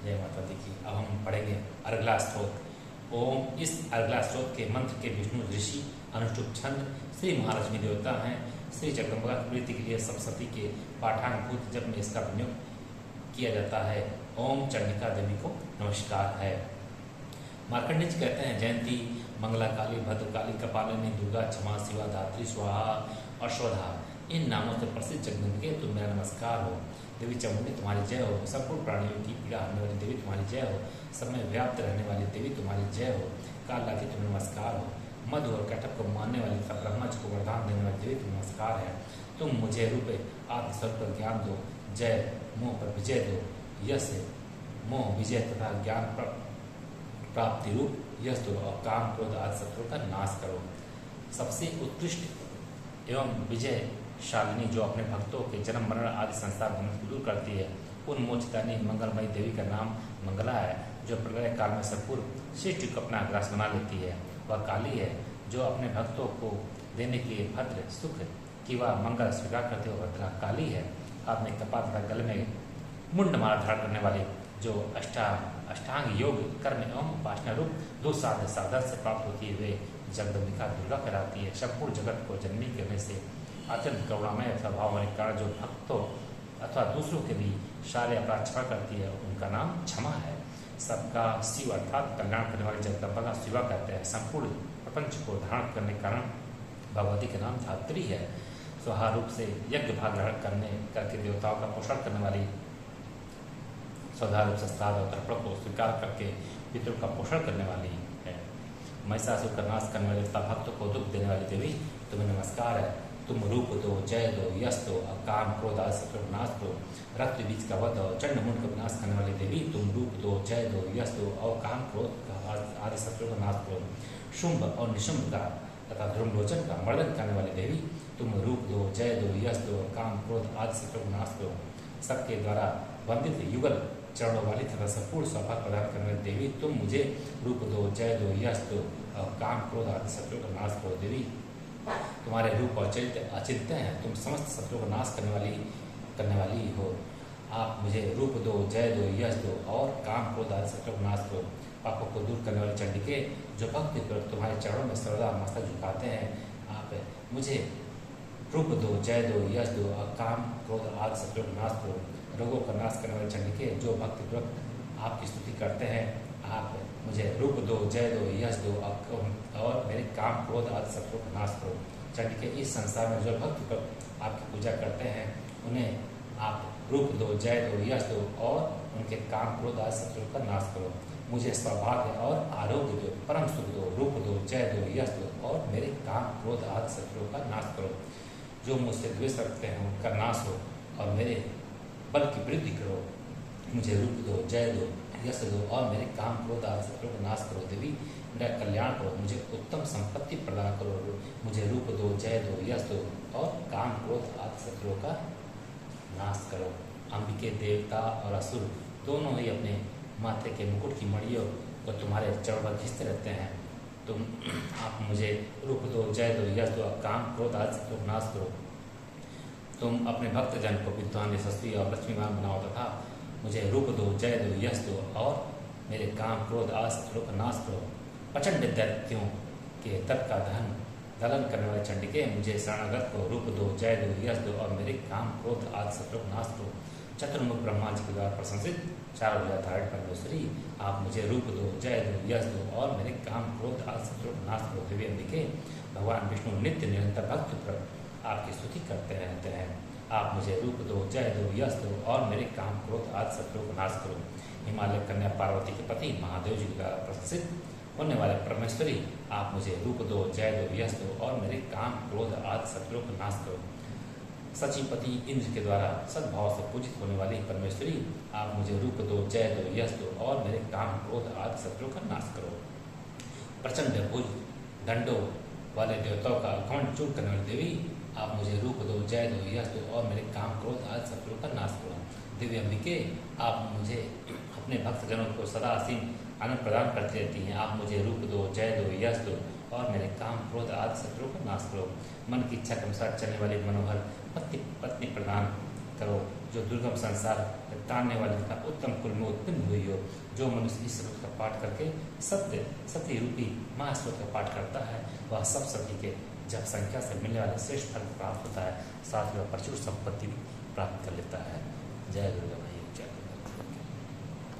जय माता दी की। अब हम पढ़ेंगे अर्गला स्त्रोत। ओम। इस अर्गला स्त्रोत के मंत्र के विष्णु ऋषि अनुष्टुप छंद श्री महालक्ष्मी देवता हैं। श्री जगदम्बा की प्रीति के लिए सप्तशती के पाठांगभूत जप में इसका प्रयोग किया जाता है। ओम चंडिका देवी को नमस्कार है। मार्कंडेय जी कहते हैं, जयंती मंगला काली, भद्रकाली, कपालिनी, दुर्गा, क्षमा, शिवा, धात्री, स्वाहा और स्वधा, इन नामों से प्रसिद्ध जगदम्बिके तुम मेरा नमस्कार हो। देवी चामुंडी तुम्हारी जय हो। संपूर्ण प्राणियों की पीड़ा हरने वाली देवी तुम्हारी जय हो। सब में व्याप्त रहने वाली देवी तुम्हारी जय हो। काल लागी तुम्हें नमस्कार हो। मधु और कैटभ को मानने वाली तथा ब्रह्मा जी को वरदान देने वाली देवी तुम्हें नमस्कार है। तुम मुझे रूपे आत्मस्वरूप पर ज्ञान दो। जय मोह पर विजय दो। यश मोह विजय तथा ज्ञान प्राप्ति रूप यश दो और काम क्रोध आदि शत्रुओं का नाश करो। सबसे उत्कृष्ट एवं विजयशालिनी जो अपने भक्तों के जन्म मरण आदि संसार बंधन को दूर करती है, उन मोचदानी मंगलमयी देवी का नाम मंगला है, जो प्रलय काल में सपूर्व सृष्टि को अपना ग्रास बना लेती है। वह काली है, जो अपने भक्तों को देने के लिए भद्र सुख की वह मंगल स्वीकार करते हुए भद्रा काली है। हाथ में कपाल तथा गले में मुंड माला धारण करने वाली, जो अष्टांग योग कर्म एवं उपासना रूप दो साधन से प्राप्त होती हुए जगदम्बिका दुर्गा कहलाती है। संपूर्ण जगत को जननी करने से अत्यंत करुणामय स्वभाव होने के कारण जो भक्तों अथवा दूसरों के भी सारे अपराध क्षमा करती है, उनका नाम क्षमा है। सबका शिव अर्थात कल्याण करने वाली जगदम्बा का शिवा कहते हैं। संपूर्ण प्रपंच को धारण करने के कारण भगवती का नाम धात्री है। स्वाहा रूप से यज्ञ भाग ग्रहण करके देवताओं का पोषण करने वाली, स्वधा रूप से श्राद्ध और तर्पण को स्वीकार करके पितरों का पोषण करने वाली है। महिषासुर का नाश करने वाले तथा भक्तों को दुख देने वाली देवी तुम्हें नमस्कार है। तुम रूप दो, जय दो, यश दो और काम क्रोध आदि शत्रु का नाश दो। रक्त बीज का वध और चंड मुंड का विनाश करने वाली देवी तुम रूप दो, जय दो, यश दो और काम क्रोध आदि शत्रु का नाश करो। शुंभ और निशुंभ का तथा ध्रुवलोचन का मर्दन करने वाली देवी तुम रूप दो, जय दो, यश दो और काम क्रोध आदि शत्रु का नाश करो। सबके द्वारा वंदित युगल चरणों वाली तथा संपूर्ण सौभाग्य प्रदान करने वाली देवी तुम मुझे रूप दो, जय दो, यश दो और काम क्रोध आदि शत्रुओं का नाश करो। देवी तुम्हारे रूप और चरित्र अचिंत्य हैं, तुम समस्त शत्रुओं का नाश करने वाली हो। आप मुझे रूप दो, जय दो, यश दो और काम क्रोध आदि शत्रुओं का नाश करो। पापों को दूर करने वाली चंडिके, जो भक्ति कर तुम्हारे चरणों में सर्वदा मस्तक झुकाते हैं, आप मुझे रूप दो, जय दो, यश दो और काम क्रोध आदि शत्रुओं का नाश करो। रोगों का नाश करने वाले चंडिके, जो भक्तिपूर्वक आपकी स्तुति करते हैं, आप मुझे रूप दो, जय दो, यश दो और मेरे काम क्रोध आदि शत्रुओं का नाश करो। चंडिके, इस संसार में जो भक्त आपकी पूजा करते हैं, उन्हें आप रूप दो, जय दो, यश दो और उनके काम क्रोध आदि शत्रुओं का नाश करो। मुझे सौभाग्य और आरोग्य दो, परम सुख दो, रूप दो, जय दो, यश दो और मेरे काम क्रोध आदि शत्रुओं का नाश करो। जो मुझसे द्वेष रखते हैं उनका नाश हो और मेरे बल की वृद्धि करो। मुझे रूप दो, जय दो, यश दो और मेरे काम क्रोध आदि शत्रुओं का नाश करो। देवी मेरा कल्याण करो, मुझे उत्तम संपत्ति प्रदान करो। मुझे रूप दो, जय दो, यश दो और काम क्रोध आदि शत्रुओं का नाश करो। अंबिके देवता और असुर दोनों ही अपने माथे के मुकुट की मणियों को तुम्हारे चरण पर घिसते रहते हैं। आप मुझे रूप दो, जय दो, यश दो और काम क्रोध आदि शत्रुओं का नाश करो। तुम अपने भक्तजन को विद्वान, यशस्वी और लक्ष्मीवान बनाओ तथा मुझे रूप दो, जय दो, यश दो और मेरे काम क्रोध आदि शत्रुओं का नाश करो। प्रचंड दैत्यों के तप का दलन करने वाले चंडिके, मुझे शरणागत को रूप दो, जय दो, यश दो और मेरे काम क्रोध आदि शत्रुओं का नाश करो। चतुर्मुख ब्रह्मा जी के द्वारा प्रशंसित चारों धारण परमेश्वरी, आप मुझे रूप दो, जय दो, यश दो और मेरे काम क्रोध आदि शत्रुओं का नाश करो। देवी अंबिके, भगवान विष्णु नित्य निरंतर भक्त पर आपकी स्तुति करते रहते हैं। आप मुझे रूप दो, जय दो, यश दो और मेरे काम क्रोध आदि शत्रुओं का नाश करो। हिमालय कन्या पार्वती के पति महादेव जी द्वारा प्रशंसित होने वाले परमेश्वरी, आप मुझे रूप दो, जय दो, यश दो और मेरे काम क्रोध आदि शत्रुओं का नाश करो। सचिपति इंद्र के द्वारा सद्भाव से पूजित होने वाली परमेश्वरी, आप मुझे रूप दो, जय दो, यश दो और मेरे काम क्रोध आदि शत्रुओं का नाश करो। प्रचंड भुज दंडों वाले देवताओं का घमंड चूर करने वाली देवी, आप मुझे रूप दो, जय दो, यश दो और मेरे काम क्रोध आदि शत्रुओं का नाश करो। देवी अंबिके, आप मुझे अपने भक्तजनों को सदा असीम आनंद प्रदान करती रहती हैं। आप मुझे रूप दो, जय दो, यश दो और मेरे काम क्रोध आदि शत्रुओं का नाश करो। मन की इच्छा के अनुसार चलने वाली मनोहर पत्नी प्रदान करो, जो दुर्गम संसार तानने वाली तथा उत्तम कुल में उत्पन्न हुई हो। जो मनुष्य इस श्लोक का पाठ करके सत्य रूपी महाश्लोक का पाठ करता है, वह सब सती के जप संख्या से मिलने वाले श्रेष्ठ फल प्राप्त होता है, साथ में प्रचुर संपत्ति भी प्राप्त कर लेता है। जय दुर्गा।